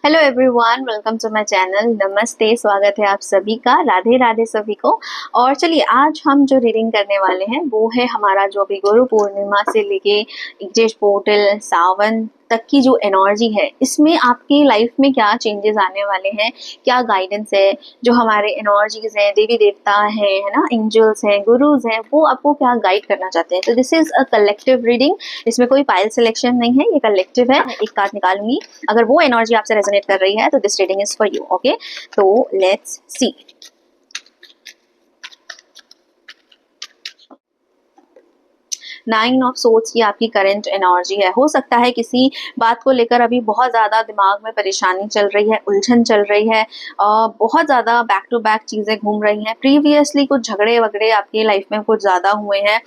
Hello everyone, welcome to my channel. नमस्ते, स्वागत है आप सभी का। राधे राधे सभी को। और चलिए, आज हम जो रीडिंग करने वाले हैं वो है हमारा जो अभी गुरु पूर्णिमा से लेके इक्जेश पोर्टल सावन तक की जो एनर्जी है, इसमें आपकी लाइफ में क्या चेंजेस आने वाले हैं, क्या गाइडेंस है, जो हमारे एनर्जीज हैं, देवी देवता है ना, एंजल्स हैं, गुरुज हैं, वो आपको क्या गाइड करना चाहते हैं। तो this is a collective reading, इसमें कोई पाइल सिलेक्शन नहीं है, ये कलेक्टिव है। मैं एक कार्ड निकालूंगी, अगर वो एनर्जी आपसे रेजोनेट कर रही है तो this reading is for you. Okay, तो लेट्स सी। 9 ऑफ सोर्ड्स की आपकी करंट एनर्जी है। हो सकता है किसी बात को लेकर अभी बहुत ज़्यादा दिमाग में परेशानी चल रही है, उलझन चल रही है, बहुत ज़्यादा बैक टू बैक चीज़ें घूम रही हैं। प्रीवियसली कुछ झगड़े वगड़े आपकी लाइफ में कुछ ज़्यादा हुए हैं।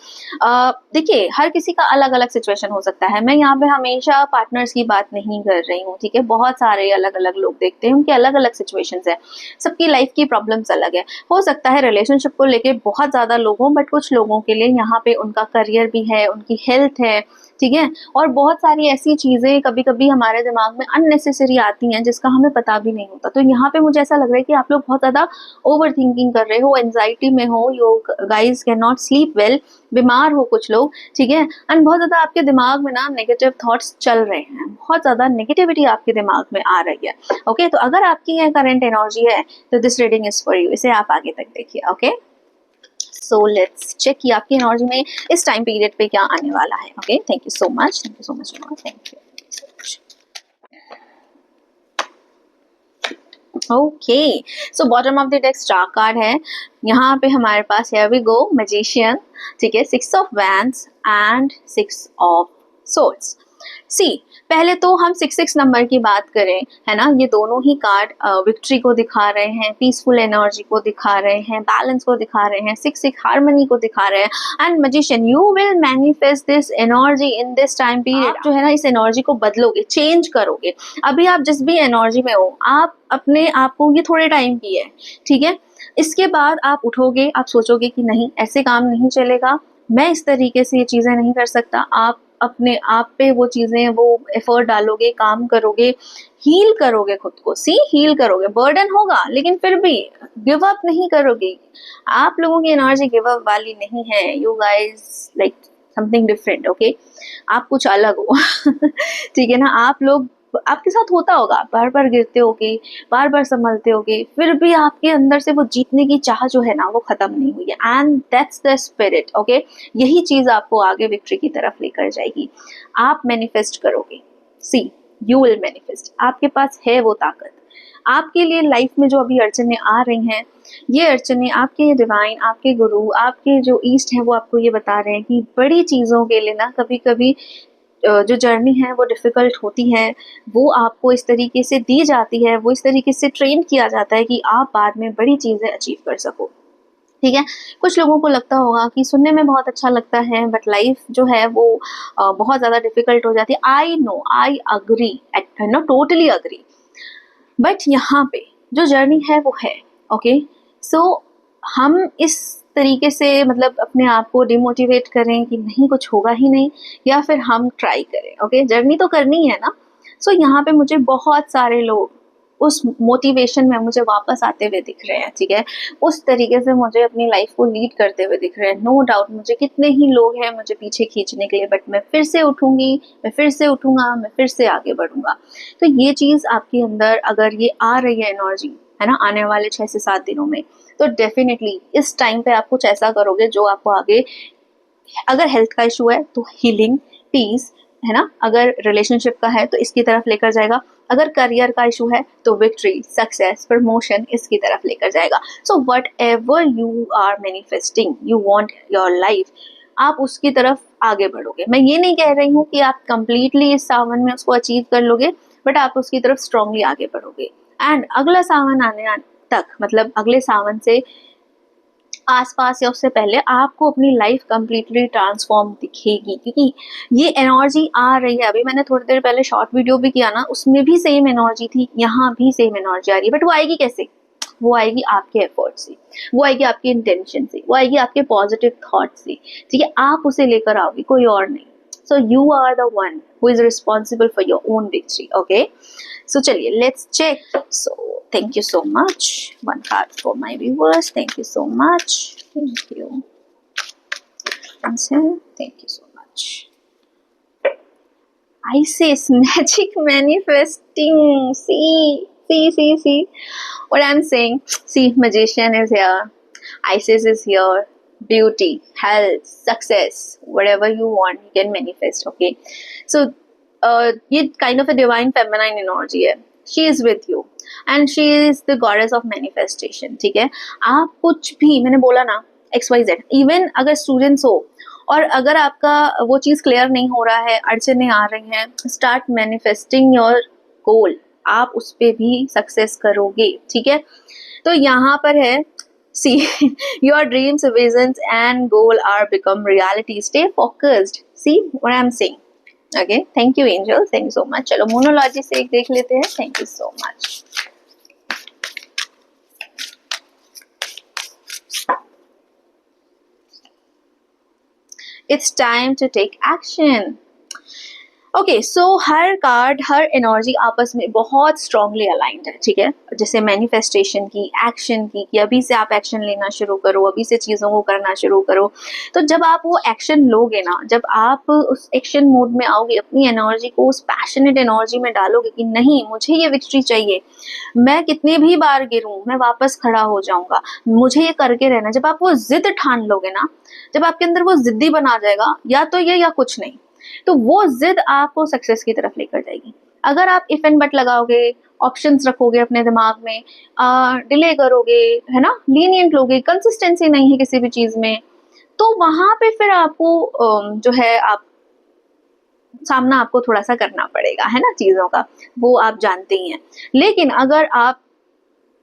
देखिए, हर किसी का अलग अलग सिचुएशन हो सकता है। मैं यहाँ पे हमेशा पार्टनर्स की बात नहीं कर रही हूँ, ठीक है। बहुत सारे अलग अलग लोग देखते हैं, उनके अलग अलग सिचुएशंस है, सबकी लाइफ की प्रॉब्लम्स अलग है। हो सकता है रिलेशनशिप को लेके बहुत ज़्यादा लोग हों, बट कुछ लोगों के लिए यहाँ पे उनका करियर भी है, उनकी हेल्थ है, ठीक है। और बहुत सारी ऐसी चीजें कभी कभी हमारे दिमाग में अननेसेसरी आती हैं जिसका हमें पता भी नहीं होता। तो यहाँ पे मुझे ऐसा लग रहा है कि आप लोग बहुत ज्यादा ओवर थिंकिंग कर रहे हो, एंजाइटी में हो, you guys can not sleep well, बीमार हो कुछ लोग, ठीक है। एंड बहुत ज्यादा आपके दिमाग में ना नेगेटिव थॉट्स चल रहे हैं, बहुत ज्यादा नेगेटिविटी आपके दिमाग में आ रही है। ओके, तो अगर आपकी ये करंट एनर्जी है तो this reading is for you. इसे आप आगे तक देखिए। ओके, सो लेट्स चेक कि आपकी एनर्जी में इस टाइम पीरियड पे क्या आने वाला है। Okay, thank you so much, thank you so much, thank you so much. Okay, so bottom of the deck star card है। यहाँ पे हमारे पास हियर वी गो मैजिशियन, ठीक है, 6 of wands and 6 of swords. See, पहले तो हम 6 नंबर की बात करें, है ना, ये दोनों ही कार्ड विक्ट्री को दिखा रहे हैं, पीसफुल एनर्जी को दिखा रहे हैं, बैलेंस को दिखा रहे हैं, 6 हार्मनी को दिखा रहे हैं। And magician, you will manifest this energy in this time period. जो है ना, इस एनर्जी को बदलोगे, चेंज करोगे। अभी आप जिस भी एनर्जी में हो, आप अपने आप को, ये थोड़े टाइम की है, ठीक है। इसके बाद आप उठोगे, आप सोचोगे कि नहीं, ऐसे काम नहीं चलेगा, मैं इस तरीके से ये चीजें नहीं कर सकता। आप अपने आप पे वो चीजें, वो एफर्ट डालोगे, काम करोगे, हील करोगे खुद को। सी, हील करोगे, बर्डन होगा लेकिन फिर भी गिव अप नहीं करोगे। आप लोगों की एनर्जी गिव अप वाली नहीं है। You guys like something different. Okay, आप कुछ अलग हो ठीक है ना। आप लोग, आपके साथ होता होगा, बार बार गिरते होगे, बार बार संभलते होगे, फिर भी आपके अंदर से वो जीतने की चाह जो है ना, वो खत्म नहीं हुई है। And that's the spirit. Okay, यही चीज आपको आगे विक्ट्री की तरफ लेकर जाएगी। आप मैनिफेस्ट करोगे। सी, यू विल मैनिफेस्ट। आपके पास है वो ताकत। आपके लिए लाइफ में जो अभी अड़चने आ रही हैं, ये अड़चने आपके डिवाइन, आपके गुरु, आपके जो ईस्ट हैं, वो आपको ये बता रहे हैं कि बड़ी चीज़ों के लिए ना कभी कभी जो जर्नी है वो डिफ़िकल्ट होती है। वो आपको इस तरीके से दी जाती है, वो इस तरीके से ट्रेन किया जाता है कि आप बाद में बड़ी चीज़ें अचीव कर सको, ठीक है। कुछ लोगों को लगता होगा कि सुनने में बहुत अच्छा लगता है, बट लाइफ जो है वो बहुत ज़्यादा डिफ़िकल्ट हो जाती है। I know, I agree, I know, totally agree. But यहाँ पे जो जर्नी है वो है। ओके, सो हम इस तरीके से मतलब अपने आप को डिमोटिवेट करें कि नहीं, कुछ होगा ही नहीं, या फिर हम ट्राई करें। ओके, जर्नी तो करनी है ना। सो यहाँ पे मुझे बहुत सारे लोग उस मोटिवेशन में मुझे वापस आते हुए दिख रहे हैं, ठीक है। उस तरीके से मुझे अपनी लाइफ को लीड करते हुए दिख रहे हैं। नो डाउट, मुझे कितने ही लोग हैं मुझे पीछे खींचने के लिए, बट मैं फिर से उठूंगी, मैं फिर से उठूंगा, मैं फिर से आगे बढ़ूंगा। तो ये चीज़ आपके अंदर अगर ये आ रही है एनर्जी, है ना, आने वाले 6 से 7 दिनों में, तो डेफिनेटली इस टाइम पे आप कुछ ऐसा करोगे जो आपको आगे, अगर हेल्थ का इशू है तो हीलिंग, पीस, है ना, अगर रिलेशनशिप का है तो इसकी तरफ लेकर जाएगा, अगर करियर का इशू है तो विक्ट्री, सक्सेस, प्रमोशन, इसकी तरफ लेकर जाएगा। So whatever you are manifesting, you want your life, आप उसकी तरफ आगे बढ़ोगे। मैं ये नहीं कह रही हूँ कि आप कंप्लीटली इस सावन में उसको अचीव कर लोगे, बट आप उसकी तरफ स्ट्रांगली आगे बढ़ोगे। एंड अगला सावन आने तक, मतलब अगले सावन से आसपास या उससे पहले, आपको अपनी लाइफ कंप्लीटली ट्रांसफॉर्म दिखेगी, क्योंकि ये एनर्जी आ रही है। अभी मैंने थोड़ी देर पहले शॉर्ट वीडियो भी किया ना, उसमें भी सेम एनर्जी थी, यहाँ भी सेम एनर्जी आ रही है। बट वो आएगी कैसे? वो आएगी आपके एफर्ट से, वो आएगी आपके इंटेंशन से, वो आएगी आपके पॉजिटिव थॉट से, ठीक है। आप उसे लेकर आओगे, कोई और नहीं। So you are the one who is responsible for your own victory. Okay, so चलिए let's check. So thank you so much. One card for my viewers. Thank you so much. Thank you. Thank you so much. Isis, magic manifesting. See what I'm saying. See, magician is here, Isis is here. Beauty, health, success, whatever you want, you can manifest. Okay, so ये kind of a divine feminine energy है. She is with you and she is the goddess of manifestation. ठीक है, आप कुछ भी, मैंने बोला ना, XYZ, इवन अगर स्टूडेंट्स हो और अगर आपका वो चीज़ क्लियर नहीं हो रहा है, अड़चने आ रही हैं, स्टार्ट मैनिफेस्टिंग योर गोल, आप उस पर भी सक्सेस करोगे. ठीक है, तो यहाँ पर है, see, your dreams, visions and goal are become reality. Stay focused. See what I'm saying. Okay, thank you angels, thank you so much. चलो मोनोलॉजी से एक देख लेते हैं. Thank you so much. It's time to take action. Okay, so her card, her energy आपस में बहुत strongly aligned है. ठीक है, जैसे मैनिफेस्टेशन की, एक्शन की, कि अभी से आप एक्शन लेना शुरू करो, अभी से चीज़ों को करना शुरू करो. तो जब आप वो एक्शन लोगे ना, जब आप उस एक्शन मोड में आओगे, अपनी एनर्जी को उस पैशनेट एनर्जी में डालोगे कि नहीं, मुझे ये विक्ट्री चाहिए, मैं कितनी भी बार गिरूँ मैं वापस खड़ा हो जाऊँगा, मुझे ये करके रहना. जब आप वो जिद ठान लोगे ना, जब आपके अंदर वो जिद्दी बना जाएगा, या तो ये या कुछ नहीं, तो वो जिद आपको सक्सेस की तरफ लेकर जाएगी. अगर आप इफ एंड बट लगाओगे, ऑप्शंस रखोगे अपने दिमाग में, डिले करोगे, है ना, लीनियंट लोगे, कंसिस्टेंसी नहीं है किसी भी चीज में, तो वहां पे फिर आपको जो है, आप सामना आपको थोड़ा सा करना पड़ेगा, है ना, चीजों का, वो आप जानते ही हैं. लेकिन अगर आप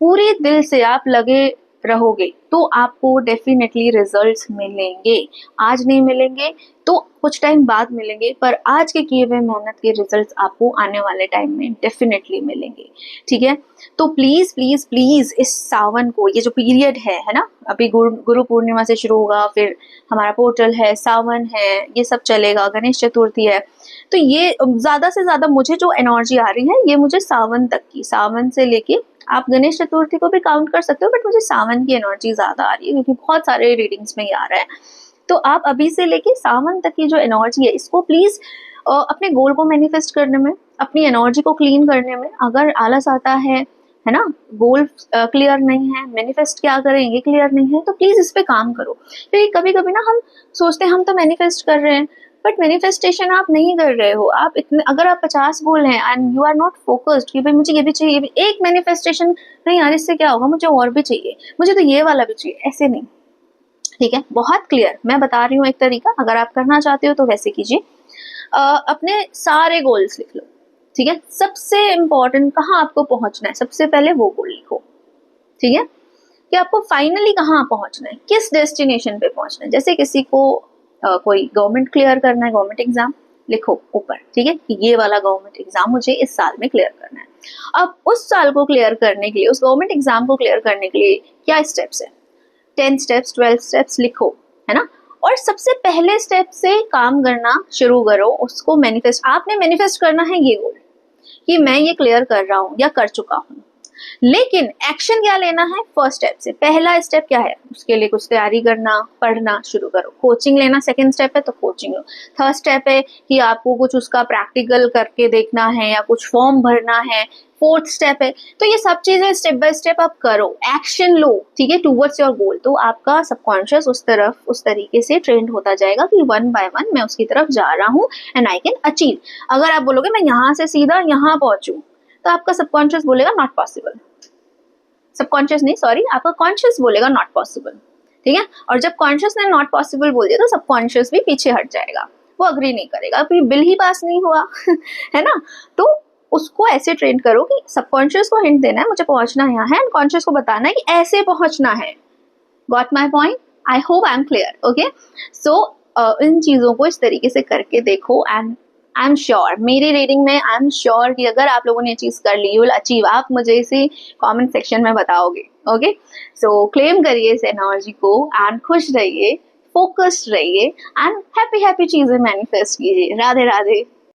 पूरे दिल से आप लगे रहोगे तो आपको डेफिनेटली रिजल्ट्स मिलेंगे. आज नहीं मिलेंगे तो कुछ टाइम बाद मिलेंगे, पर आज के किए हुए मेहनत के रिजल्ट्स आपको आने वाले टाइम में डेफिनेटली मिलेंगे. ठीक है, तो प्लीज प्लीज प्लीज इस सावन को, ये जो पीरियड है ना, अभी गुरु पूर्णिमा से शुरू होगा, फिर हमारा पोर्टल है, सावन है, ये सब चलेगा, गणेश चतुर्थी है, तो ये ज्यादा से ज्यादा मुझे जो एनर्जी आ रही है, ये मुझे सावन तक की, सावन से लेके आप गणेश चतुर्थी को भी काउंट कर सकते हो, बट मुझे सावन की एनर्जी ज्यादा आ रही है क्योंकि बहुत सारे रीडिंग्स में ये आ रहा है. तो आप अभी से लेके सावन तक की जो एनर्जी है, इसको प्लीज अपने गोल को मैनिफेस्ट करने में, अपनी एनर्जी को क्लीन करने में, अगर आलस आता है ना, गोल क्लियर नहीं है, मैनिफेस्ट क्या करें ये क्लियर नहीं है, तो प्लीज इस पे काम करो. क्योंकि कभी कभी ना हम सोचते हैं हम तो मैनिफेस्ट कर रहे हैं, बट मैनिफेस्टेशन आप नहीं कर रहे हो. आप इतने, अगर आप 50 गोल हैं and you are not focused कि भाई मुझे ये भी चाहिए, ये भी, एक मैनिफेस्टेशन नहीं यार, इससे क्या होगा, मुझे और भी चाहिए, मुझे तो ये वाला भी चाहिए, ऐसे नहीं. ठीक है, बहुत क्लियर मैं बता रही हूँ एक तरीका, अगर आप करना चाहते हो तो वैसे कीजिए. अपने सारे गोल्स लिख लो. ठीक है, सबसे इम्पोर्टेंट कहाँ आपको पहुंचना है, सबसे पहले वो गोल लिखो. ठीक है, कि आपको फाइनली कहाँ पहुंचना है, किस डेस्टिनेशन पे पहुंचना है. जैसे किसी को कोई गवर्नमेंट क्लियर करना है, गवर्नमेंट एग्जाम लिखो ऊपर. ठीक है, कि ये वाला गवर्नमेंट एग्जाम मुझे इस साल में क्लियर करना है. अब उस साल को क्लियर करने के लिए, उस गवर्नमेंट एग्जाम को क्लियर करने के लिए क्या स्टेप्स है, 10 स्टेप्स, 12 स्टेप्स लिखो, है ना. और सबसे पहले स्टेप से काम करना शुरू करो, उसको मैनिफेस्ट, आपने मैनिफेस्ट करना है ये गोल कि मैं ये क्लियर कर रहा हूँ या कर चुका हूँ. लेकिन एक्शन क्या लेना है, फर्स्ट स्टेप से. पहला स्टेप क्या है, उसके लिए कुछ तैयारी करना, पढ़ना शुरू करो, कोचिंग लेना सेकंड स्टेप है तो कोचिंग लो. थर्ड स्टेप है कि आपको कुछ उसका प्रैक्टिकल करके देखना है या कुछ फॉर्म भरना है. फोर्थ स्टेप है. तो ये सब चीजें स्टेप बाय स्टेप आप करो, एक्शन लो. ठीक है, टूवर्ड्स योर गोल. तो आपका सबकॉन्शियस उस तरफ उस तरीके से ट्रेंड होता जाएगा कि वन बाय वन मैं उसकी तरफ जा रहा हूँ एंड आई कैन अचीव. अगर आप बोलोगे मैं यहाँ से सीधा यहाँ पहुंचू, तो आपका सबकॉन्शियस बोलेगा नॉट पॉसिबल. सबकॉन्शियस नहीं, सॉरी, आपका कॉन्शियस बोलेगा नॉट पॉसिबल. ठीक है, और जब कॉन्शियस ने नॉट पॉसिबल बोल दिया तो सबकॉन्शियस भी पीछे हट जाएगा, वो अग्री नहीं करेगा, अभी बिल ही पास नहीं हुआ है ना. तो उसको ऐसे ट्रेन करो कि सबकॉन्शियस को हिंट देना है मुझे पहुंचना यहाँ है, एंड कॉन्शियस को बताना है कि ऐसे पहुंचना है. Got my point? I hope I am clear. Okay, so इन चीजों को इस तरीके से करके देखो, एंड आई एम श्योर, मेरी रीडिंग में आई एम श्योर कि अगर आप लोगों ने ये चीज कर ली, यू विल अचीव. आप मुझे इसी कमेंट सेक्शन में बताओगे. ओके, सो क्लेम करिए इस एनर्जी को एंड खुश रहिए, फोकस्ड रहिए एंड हैप्पी हैप्पी चीजें मैनिफेस्ट कीजिए। राधे राधे।